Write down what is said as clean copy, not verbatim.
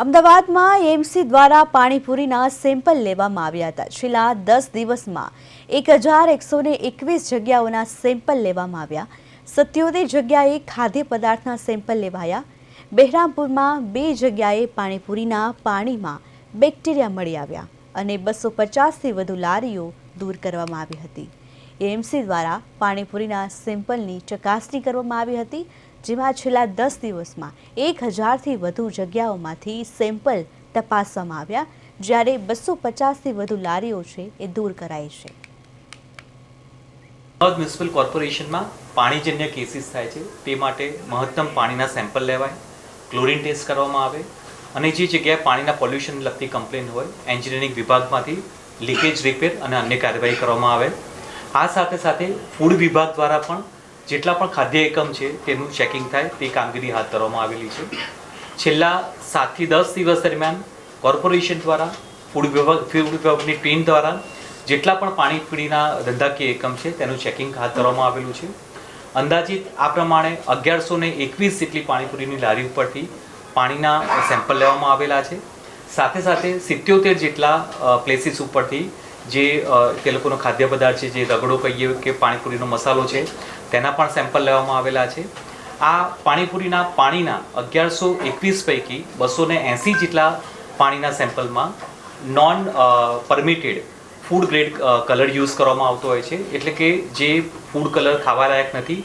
અમદાવાદમાં એએમસી દ્વારા પાણીપુરીના સેમ્પલ લેવામાં આવ્યા હતા. છેલ્લા 10 દિવસમાં 1121 જગ્યાઓના સેમ્પલ લેવામાં આવ્યા. 77 જગ્યાએ ખાદ્ય પદાર્થના સેમ્પલ લેવાયા. બહેરામપુરમાં 2 જગ્યાએ પાણીપુરીના પાણીમાં બેક્ટેરિયા મળી આવ્યા અને 250થી વધુ લારીઓ દૂર કરવામાં આવી હતી. એએમસી દ્વારા પાણીપુરીના સેમ્પલની ચકાસણી કરવામાં આવી હતી, જેમાં છેલ્લા 10 દિવસમાં 1000થી વધુ જગ્યાઓમાંથી સેમ્પલ તપાસવામાં આવ્યા, જ્યારે 250થી વધુ લારીઓ છે એ દૂર કરાઈ છે. અમદાવાદ મ્યુનિસિપલ કોર્પોરેશનમાં પાણીજન્ય કેસીસ થાય છે તે માટે મહત્તમ પાણીના સેમ્પલ લેવાય, ક્લોરીન ટેસ્ટ કરવામાં આવે અને જે જગ્યાએ પાણીના પોલ્યુશન લગતી કમ્પ્લેન હોય એન્જિનિયરિંગ વિભાગમાંથી લીકેજ રિપેર અને અન્ય કાર્યવાહી કરવામાં આવે. આ સાથે સાથે ફૂડ વિભાગ દ્વારા પણ જેટલા પણ ખાદ્ય એકમ છે તેનું ચેકિંગ થાય તે કામગીરી હાથ ધરવામાં આવેલી છે. છેલ્લા 7થી 10 દિવસ દરમિયાન કોર્પોરેશન દ્વારા ફૂડ વિભાગની ટીમ દ્વારા જેટલા પણ પાણીપુરીના ધંધાકીય એકમ છે તેનું ચેકિંગ હાથ ધરવામાં આવેલું છે. અંદાજિત આ પ્રમાણે 1121 જેટલી પાણીપુરીની લારી ઉપરથી પાણીના સેમ્પલ લેવામાં આવેલા છે. સાથે સાથે 77 જેટલા પ્લેસીસ ઉપરથી જે તે લોકોનો ખાદ્ય પદાર્થ છે, જે રગડો કહીએ કે પાણીપુરીનો મસાલો છે, તેના પણ સેમ્પલ લેવામાં આવેલા છે. આ પાણીપુરીના પાણીના 1121 પૈકી 280 જેટલા પાણીના સેમ્પલમાં non permitted food grade colour use કરવામાં આવતો હોય છે, એટલે કે જે ફૂડ કલર ખાવા લાયક નથી.